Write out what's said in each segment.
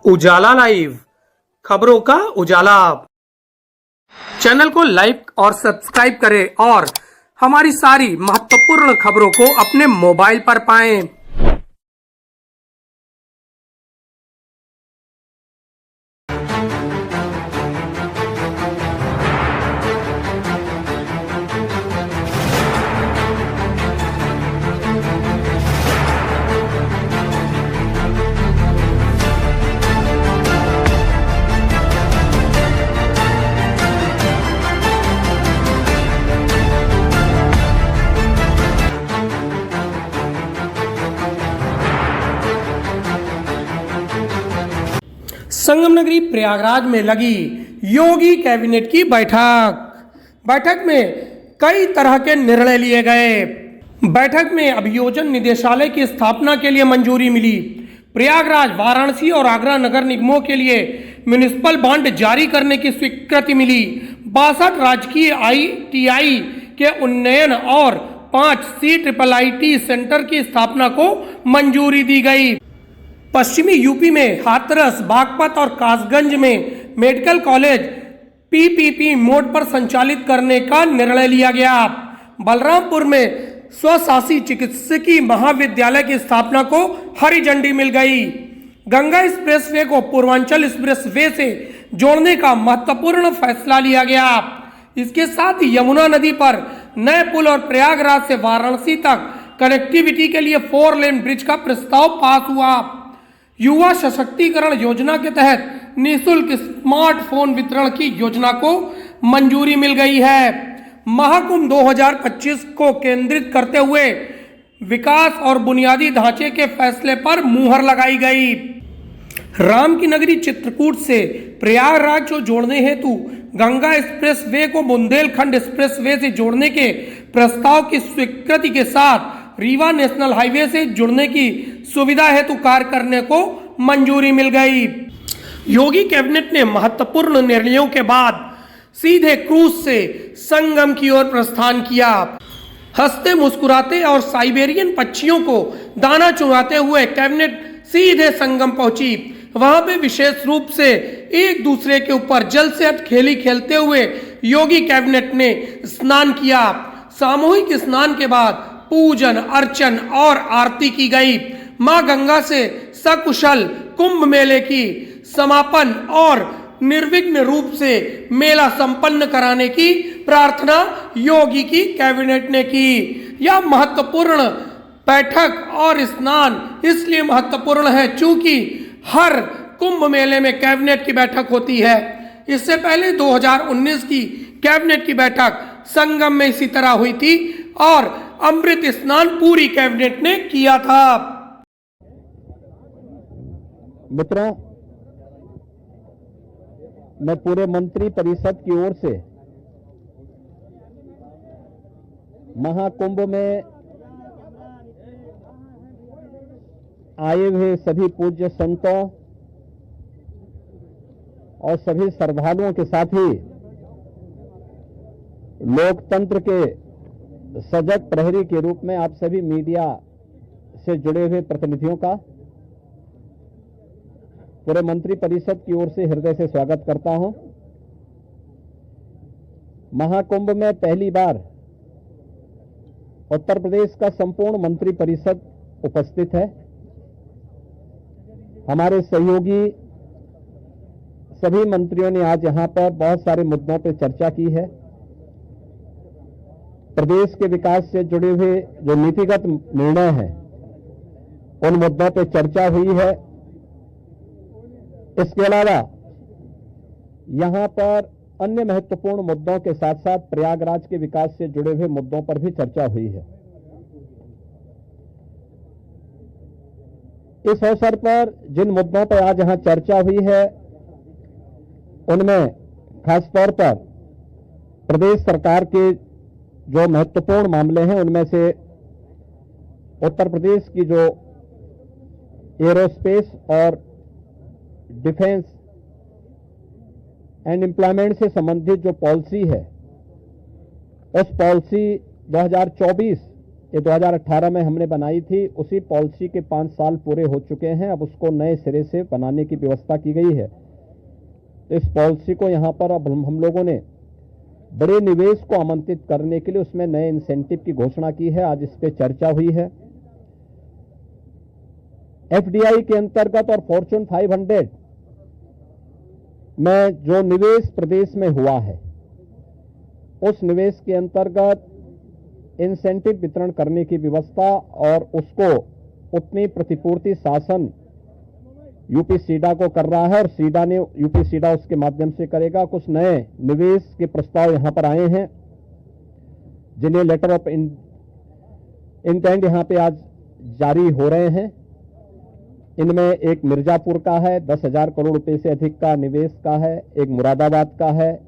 उजाला live, खबरों का उजाला। Channel को लाइक और सब्सक्राइब करें और हमारी सारी महत्वपूर्ण खबरों को अपने मोबाइल पर पाएं। संगम नगरी प्रयागराज में लगी योगी कैबिनेट की बैठक में कई तरह के निर्णय लिए गए। बैठक में अभियोजन निदेशालय की स्थापना के लिए मंजूरी मिली। प्रयागराज, वाराणसी और आगरा नगर निगमों के लिए म्युनिसिपल बॉन्ड जारी करने की स्वीकृति मिली। 62 राजकीय ITI के उन्नयन और 5 CIIT सेंटर की स्थापना को मंजूरी दी गई। पश्चिमी यूपी में हाथरस, बागपत और कासगंज में मेडिकल कॉलेज PPP मोड पर संचालित करने का निर्णय लिया गया। बलरामपुर में स्वशासी चिकित्सकीय महाविद्यालय की स्थापना को हरी झंडी मिल गई। गंगा एक्सप्रेसवे को पूर्वांचल एक्सप्रेसवे से जोड़ने का महत्वपूर्ण फैसला लिया गया। इसके साथ ही यमुना नदी पर नए पुल और प्रयागराज से वाराणसी तक कनेक्टिविटी के लिए 4 लेन ब्रिज का प्रस्ताव पास हुआ। युवा सशक्तिकरण योजना के तहत निःशुल्क स्मार्टफोन वितरण की योजना को मंजूरी मिल गई है। महाकुंभ 2025 को केंद्रित करते हुए विकास और बुनियादी ढांचे के फैसले पर मुहर लगाई गई। राम की नगरी चित्रकूट से प्रयागराज को जोड़ने हेतु गंगा एक्सप्रेसवे को बुंदेलखंड एक्सप्रेसवे से जोड़ने के प्रस्ताव की स्वीकृति के साथ रीवा नेशनल हाईवे से जुड़ने की सुविधा हेतु कार्य करने को मंजूरी मिल गई। योगी कैबिनेट ने महत्वपूर्ण निर्णयों के बाद सीधे क्रूज से संगम की ओर प्रस्थान किया। हंसते मुस्कुराते और साइबेरियन पक्षियों को दाना चुराते हुए कैबिनेट सीधे संगम पहुंची। वहां पे विशेष रूप से एक दूसरे के ऊपर जल से खेली खेलते हुए योगी कैबिनेट ने स्नान किया। सामूहिक स्नान के बाद पूजन अर्चन और आरती की गई। मां गंगा से सकुशल कुंभ मेले की समापन और निर्विघ्न रूप से मेला संपन्न कराने की प्रार्थना योगी की कैबिनेट ने की। यह महत्वपूर्ण बैठक और स्नान इसलिए महत्वपूर्ण है क्योंकि हर कुंभ मेले में कैबिनेट की बैठक होती है। इससे पहले 2019 की कैबिनेट की बैठक संगम में इसी तरह हुई थी और अमृत स्नान पूरी कैबिनेट ने किया था। मित्रों, मैं पूरे मंत्री परिषद की ओर से महाकुंभ में आए हुए सभी पूज्य संतों और सभी श्रद्धालुओं के साथ ही लोकतंत्र के सजग प्रहरी के रूप में आप सभी मीडिया से जुड़े हुए प्रतिनिधियों का पूरे मंत्री परिषद की ओर से हृदय से स्वागत करता हूं। महाकुंभ में पहली बार उत्तर प्रदेश का संपूर्ण मंत्री परिषद उपस्थित है। हमारे सहयोगी सभी मंत्रियों ने आज यहां पर बहुत सारे मुद्दों पर चर्चा की है। प्रदेश के विकास से जुड़े हुए जो नीतिगत निर्णय हैं उन मुद्दों पर चर्चा हुई है। इसके अलावा यहां पर अन्य महत्वपूर्ण मुद्दों के साथ साथ प्रयागराज के विकास से जुड़े हुए मुद्दों पर भी चर्चा हुई है। इस अवसर पर जिन मुद्दों पर आज यहां चर्चा हुई है उनमें खासतौर पर प्रदेश सरकार के जो महत्वपूर्ण मामले हैं उनमें से उत्तर प्रदेश की जो एरोस्पेस और डिफेंस एंड एम्प्लॉयमेंट से संबंधित जो पॉलिसी है उस पॉलिसी 2024 ये 2018 में हमने बनाई थी। उसी पॉलिसी के 5 साल पूरे हो चुके हैं, अब उसको नए सिरे से बनाने की व्यवस्था की गई है। इस पॉलिसी को यहाँ पर अब हम लोगों ने बड़े निवेश को आमंत्रित करने के लिए उसमें नए इंसेंटिव की घोषणा की है। आज इस पे चर्चा हुई है। एफडीआई के अंतर्गत और फॉर्च्यून 500 में जो निवेश प्रदेश में हुआ है, उस निवेश के अंतर्गत इंसेंटिव वितरण करने की व्यवस्था और उसको उतनी प्रतिपूर्ति शासन यूपी सीडा को कर रहा है और सीडा ने यूपी सीडा उसके माध्यम से करेगा। कुछ नए निवेश के प्रस्ताव यहां पर आए हैं, जिन्हें लेटर ऑफ इंटेंट यहां पे आज जारी हो रहे हैं। इनमें एक मिर्जापुर का है, 10,000 करोड़ रुपए से अधिक का निवेश का है, एक मुरादाबाद का है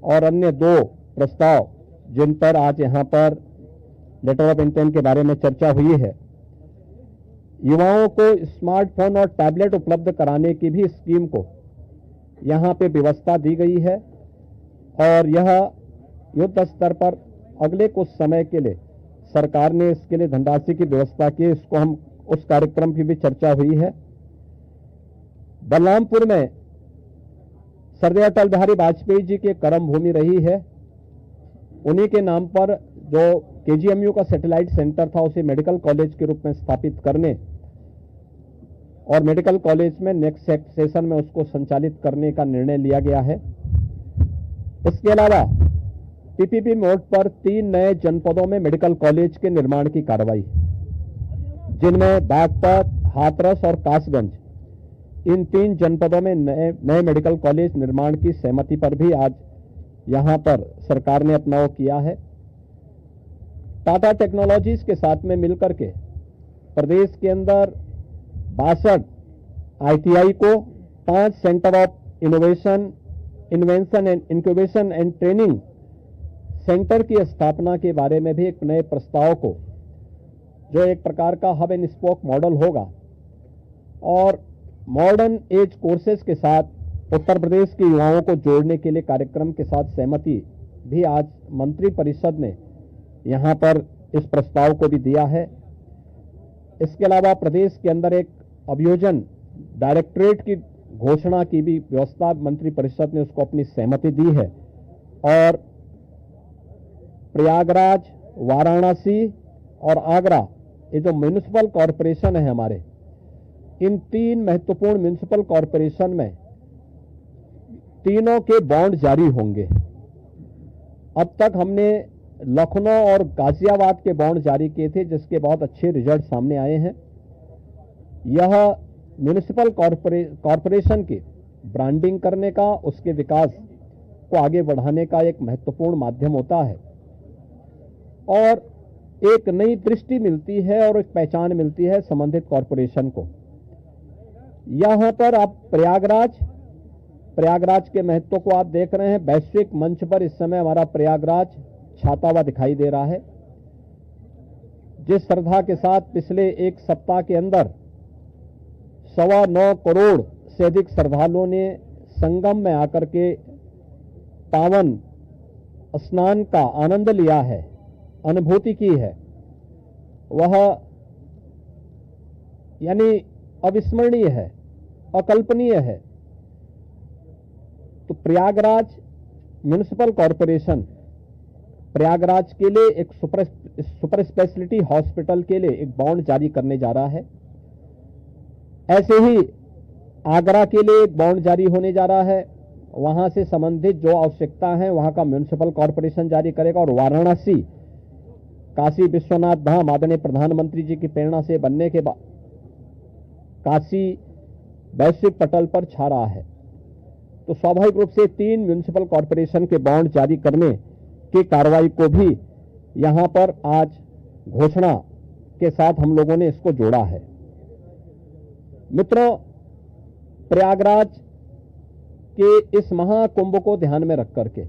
और अन्य 2 प्रस्ताव जिन पर आज यहां पर लेटर ऑफ इंटेंट के बारे में चर्चा हुई है। युवाओं को स्मार्टफोन और टैबलेट उपलब्ध कराने की भी स्कीम को यहां पे व्यवस्था दी गई है और यह युद्ध स्तर पर अगले कुछ समय के लिए सरकार ने इसके लिए धनराशि की व्यवस्था की। इसको हम उस कार्यक्रम की भी चर्चा हुई है। बलरामपुर में सरदार अटल बिहारी वाजपेयी जी की कर्म भूमि रही है। उन्हीं के नाम पर जो केजीएमयू का सैटेलाइट सेंटर था, उसे मेडिकल कॉलेज के रूप में स्थापित करने और मेडिकल कॉलेज में नेक्स्ट सेशन में उसको संचालित करने का निर्णय लिया गया है। इसके अलावा पीपीपी मोड पर 3 नए जनपदों में मेडिकल कॉलेज के निर्माण की कार्रवाई, जिनमें बागपत, हाथरस और कासगंज, इन 3 जनपदों में नए मेडिकल कॉलेज निर्माण की सहमति पर भी आज यहां पर सरकार ने अपना वो किया है। टाटा टेक्नोलॉजीज के साथ में मिलकर के प्रदेश के अंदर 62 आईटीआई को 5 centre of innovation, invention and incubation and training centre की स्थापना के बारे में भी एक नए प्रस्ताव को, जो एक प्रकार का हब एंड स्पोक मॉडल होगा और मॉडर्न एज कोर्सेज के साथ उत्तर प्रदेश के युवाओं को जोड़ने के लिए कार्यक्रम के साथ सहमति भी आज मंत्री परिषद ने यहां पर इस प्रस्ताव को भी दिया है। इसके अलावा प्रदेश के अंदर एक अभियोजन डायरेक्टरेट की घोषणा की भी व्यवस्था मंत्री परिषद ने उसको अपनी सहमति दी है और प्रयागराज, वाराणसी और आगरा, ये जो म्युनिसिपल कॉरपोरेशन है हमारे, इन 3 महत्वपूर्ण म्युनिसिपल कॉरपोरेशन में तीनों के बॉन्ड जारी होंगे। अब तक हमने लखनऊ और गाजियाबाद के बॉन्ड जारी किए थे, जिसके बहुत अच्छे रिजल्ट सामने आए हैं। यह म्युनिसिपल कॉरपोरेशन की ब्रांडिंग करने का, उसके विकास को आगे बढ़ाने का एक महत्वपूर्ण माध्यम होता है और एक नई दृष्टि मिलती है और एक पहचान मिलती है संबंधित कॉरपोरेशन को। यहां पर आप प्रयागराज के महत्व को आप देख रहे हैं। वैश्विक मंच पर इस समय हमारा प्रयागराज छाता हुआ दिखाई दे रहा है। जिस श्रद्धा के साथ पिछले 1 सप्ताह के अंदर 9.25 करोड़ से अधिक श्रद्धालुओं ने संगम में आकर के पावन स्नान का आनंद लिया है, अनुभूति की है, वह यानी अविस्मरणीय है, अकल्पनीय है। तो प्रयागराज म्युनिसिपल कॉरपोरेशन प्रयागराज के लिए एक सुपर स्पेशलिटी हॉस्पिटल के लिए एक बॉन्ड जारी करने जा रहा है। ऐसे ही आगरा के लिए एक बॉन्ड जारी होने जा रहा है। वहां से संबंधित जो आवश्यकता है वहां का म्युनिसिपल कॉरपोरेशन जारी करेगा और वाराणसी काशी विश्वनाथ धाम आदरणीय प्रधानमंत्री जी की प्रेरणा से बनने के बाद काशी वैश्विक पटल पर छा रहा है। तो स्वाभाविक रूप से 3 म्युनिसिपल कॉरपोरेशन के बॉन्ड जारी करने की कार्रवाई को भी यहां पर आज घोषणा के साथ हम लोगों ने इसको जोड़ा है। मित्रों, प्रयागराज के इस महाकुंभ को ध्यान में रख करके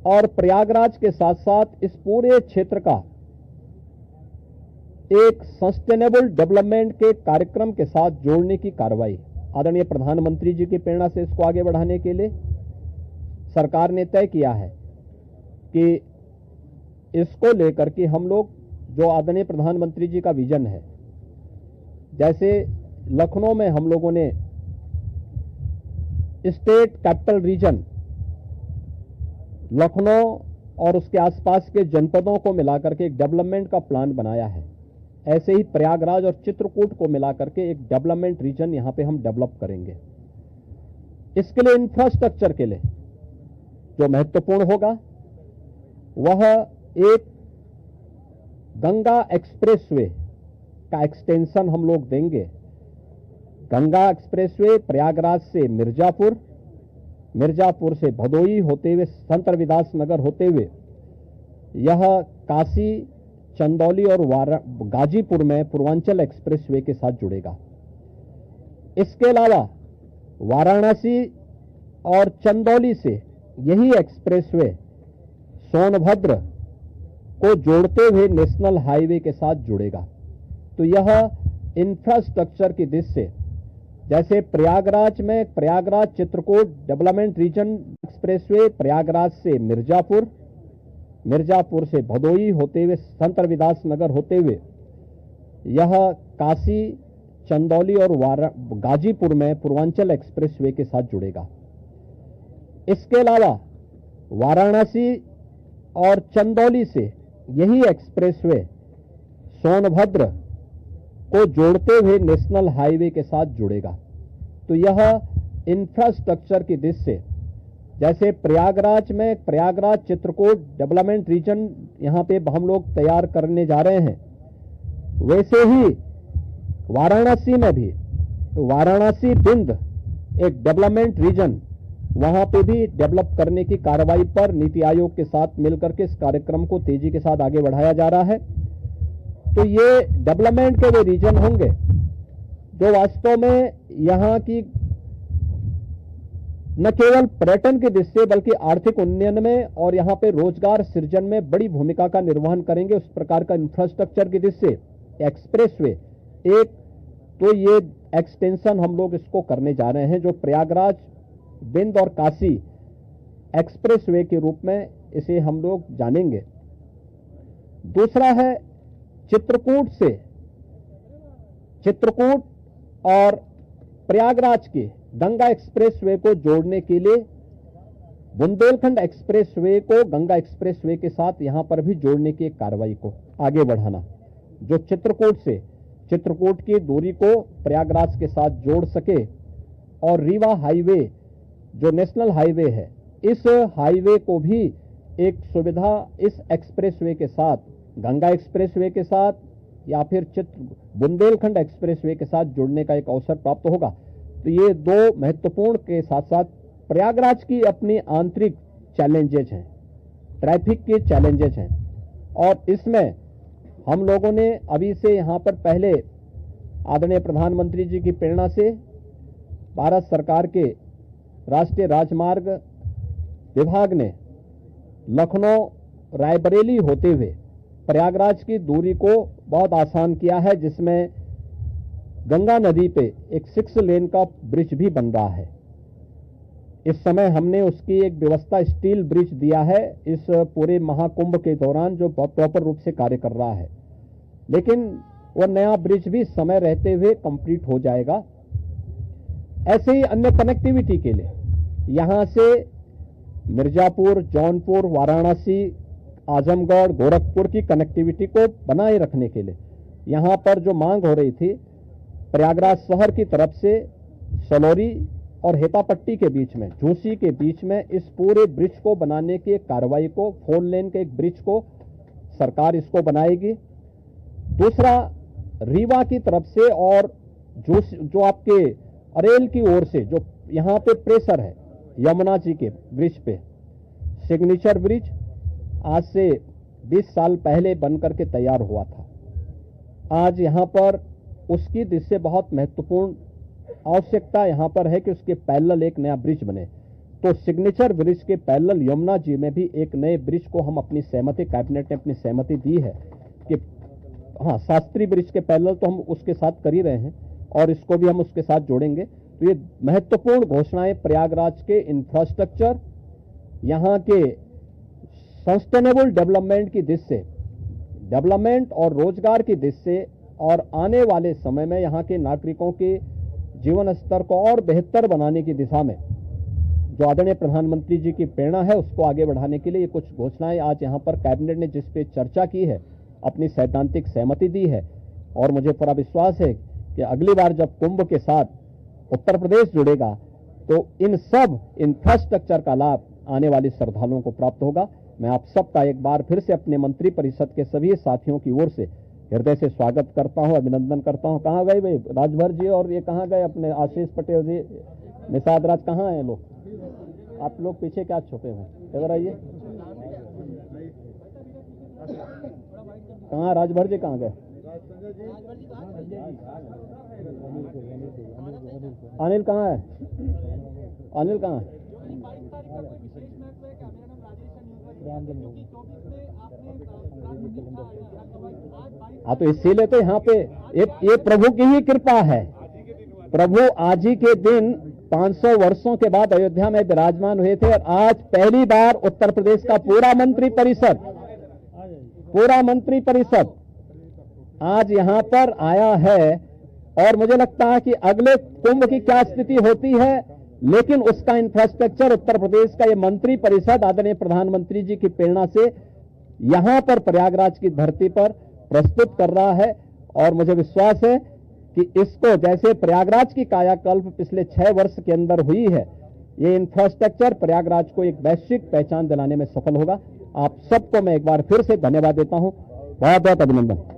और प्रयागराज के साथ साथ इस पूरे क्षेत्र का एक सस्टेनेबल डेवलपमेंट के कार्यक्रम के साथ जोड़ने की कार्रवाई आदरणीय प्रधानमंत्री जी की प्रेरणा से इसको आगे बढ़ाने के लिए सरकार ने तय किया है कि इसको लेकर के हम लोग जो आदरणीय प्रधानमंत्री जी का विजन है, जैसे लखनऊ में हम लोगों ने स्टेट कैपिटल रीजन लखनऊ और उसके आसपास के जनपदों को मिलाकर के एक डेवलपमेंट का प्लान बनाया है। ऐसे ही प्रयागराज और चित्रकूट को मिलाकर के एक डेवलपमेंट रीजन यहां पे हम डेवलप करेंगे। इसके लिए इंफ्रास्ट्रक्चर के लिए जो महत्वपूर्ण होगा वह एक गंगा एक्सप्रेसवे का एक्सटेंशन हम लोग देंगे। गंगा एक्सप्रेसवे प्रयागराज से मिर्जापुर, मिर्जापुर से भदोई होते हुए संत रविदास नगर होते हुए यह काशी, चंदौली और गाजीपुर में पूर्वांचल एक्सप्रेसवे के साथ जुड़ेगा। इसके अलावा वाराणसी और चंदौली से यही एक्सप्रेसवे सोनभद्र को जोड़ते हुए नेशनल हाईवे के साथ जुड़ेगा। तो यह इंफ्रास्ट्रक्चर की दृष्टि से जैसे प्रयागराज में Prayagraj Chitrakoot development region expressway Prayagraj से मिर्जापुर, मिर्जापुर से भदोई होते हुए संत रविदास नगर होते हुए यह काशी, चंदौली और गाजीपुर में पूर्वांचल एक्सप्रेसवे के साथ जुड़ेगा। इसके अलावा वाराणसी और चंदौली से यही एक्सप्रेसवे सोनभद्र को जोड़ते हुए नेशनल हाईवे के साथ जुड़ेगा। तो यह इंफ्रास्ट्रक्चर की दृष्टि से जैसे प्रयागराज में प्रयागराज चित्रकूट डेवलपमेंट रीजन यहां पे हम लोग तैयार करने जा रहे हैं, वैसे ही वाराणसी में भी वाराणसी बिंद एक डेवलपमेंट रीजन वहां पे भी डेवलप करने की कार्रवाई पर नीति आयोग के साथ मिलकर के इस कार्यक्रम को तेजी के साथ आगे बढ़ाया जा रहा है। तो ये डेवलपमेंट के वे रीजन होंगे जो वास्तव में यहां की न केवल पर्यटन की दृष्टि से बल्कि आर्थिक उन्नयन में और यहां पे रोजगार सृजन में बड़ी भूमिका का निर्वहन करेंगे। उस प्रकार का इंफ्रास्ट्रक्चर की दृष्टि से एक्सप्रेसवे एक तो ये एक्सटेंशन हम लोग इसको करने जा रहे हैं जो प्रयागराज, बिंद और काशी एक्सप्रेसवे के रूप में इसे हम लोग जानेंगे। दूसरा है चित्रकूट और प्रयागराज के गंगा एक्सप्रेसवे को जोड़ने के लिए बुंदेलखंड एक्सप्रेसवे को गंगा एक्सप्रेसवे के साथ यहां पर भी जोड़ने की एक कार्रवाई को आगे बढ़ाना, जो चित्रकूट की दूरी को प्रयागराज के साथ जोड़ सके और रीवा हाईवे जो नेशनल हाईवे है, इस हाईवे को भी एक सुविधा इस एक्सप्रेसवे के साथ, गंगा एक्सप्रेसवे के साथ या फिर बुंदेलखंड एक्सप्रेसवे के साथ जुड़ने का एक अवसर प्राप्त होगा। तो ये दो महत्वपूर्ण के साथ साथ प्रयागराज की अपनी आंतरिक चैलेंजेज हैं, ट्रैफिक के चैलेंजेज हैं, और इसमें हम लोगों ने अभी से यहाँ पर पहले आदरणीय प्रधानमंत्री जी की प्रेरणा से भारत सरकार के राष्ट्रीय राजमार्ग विभाग ने लखनऊ रायबरेली होते हुए प्रयागराज की दूरी को बहुत आसान किया है, जिसमें गंगा नदी पे एक 6 लेन का ब्रिज भी बन रहा है। इस समय हमने उसकी एक व्यवस्था स्टील ब्रिज दिया है इस पूरे महाकुंभ के दौरान, जो प्रॉपर रूप से कार्य कर रहा है, लेकिन वो नया ब्रिज भी समय रहते हुए कंप्लीट हो जाएगा। ऐसे ही अन्य कनेक्टिविटी के लिए यहां से मिर्जापुर, जौनपुर, वाराणसी, आजमगढ़, गोरखपुर की कनेक्टिविटी को बनाए रखने के लिए यहां पर जो मांग हो रही थी प्रयागराज शहर की तरफ से सलौरी और हेतापट्टी के बीच में, झूसी के बीच में इस पूरे ब्रिज को बनाने की एक कार्रवाई को, 4 लेन के एक ब्रिज को सरकार इसको बनाएगी। दूसरा, रीवा की तरफ से और जो आपके अरेल की ओर से जो यहां पे प्रेशर है यमुना जी के ब्रिज पे, सिग्नेचर ब्रिज आज से 20 साल पहले बनकर के तैयार हुआ था। आज यहां पर उसकी दृष्टि से बहुत महत्वपूर्ण आवश्यकता यहां पर है कि उसके पैरेलल एक नया ब्रिज बने। तो सिग्नेचर ब्रिज के पैरेलल यमुना जी में भी एक नए ब्रिज को हम अपनी सहमति, कैबिनेट ने अपनी सहमति दी है कि हाँ, शास्त्री ब्रिज के पैरेलल तो हम उसके साथ कर ही रहे हैं और इसको भी हम उसके साथ जोड़ेंगे। तो ये महत्वपूर्ण घोषणाएं प्रयागराज के इंफ्रास्ट्रक्चर, यहाँ के सस्टेनेबल डेवलपमेंट की दिशा से, डेवलपमेंट और रोजगार की दिशा से और आने वाले समय में यहाँ के नागरिकों के जीवन स्तर को और बेहतर बनाने की दिशा में जो आदरणीय प्रधानमंत्री जी की प्रेरणा है उसको आगे बढ़ाने के लिए ये कुछ घोषणाएं आज यहाँ पर कैबिनेट ने जिस पे चर्चा की है, अपनी सैद्धांतिक सहमति दी है। और मुझे पूरा विश्वास है कि अगली बार जब कुंभ के साथ उत्तर प्रदेश जुड़ेगा तो इन सब इंफ्रास्ट्रक्चर का लाभ आने वाले श्रद्धालुओं को प्राप्त होगा। मैं आप सबका एक बार फिर से अपने मंत्री परिषद के सभी साथियों की ओर से हृदय से स्वागत करता हूं, अभिनंदन करता हूं। कहाँ गए भाई राजभर जी, और ये कहाँ गए अपने आशीष पटेल जी, निषाद राज, कहाँ हैं लोग? आप लोग पीछे क्या छुपे हुए? इधर आइए। कहाँ राजभर जी, कहाँ गए? अनिल कहाँ है? अनिल कहाँ है? हाँ, तो इसीलिए तो यहाँ पे ये प्रभु की ही कृपा है। प्रभु आज ही के दिन 500 वर्षों के बाद अयोध्या में विराजमान हुए थे और आज पहली बार उत्तर प्रदेश का पूरा मंत्री परिषद आज यहाँ पर आया है। और मुझे लगता है कि अगले कुंभ की क्या स्थिति होती है, लेकिन उसका इंफ्रास्ट्रक्चर उत्तर प्रदेश का ये मंत्री परिषद आदरणीय प्रधानमंत्री जी की प्रेरणा से यहां पर प्रयागराज की धरती पर प्रस्तुत कर रहा है। और मुझे विश्वास है कि इसको जैसे प्रयागराज की कायाकल्प पिछले 6 वर्ष के अंदर हुई है, ये इंफ्रास्ट्रक्चर प्रयागराज को एक वैश्विक पहचान दिलाने में सफल होगा। आप सबको मैं एक बार फिर से धन्यवाद देता हूं। बहुत बहुत अभिनंदन।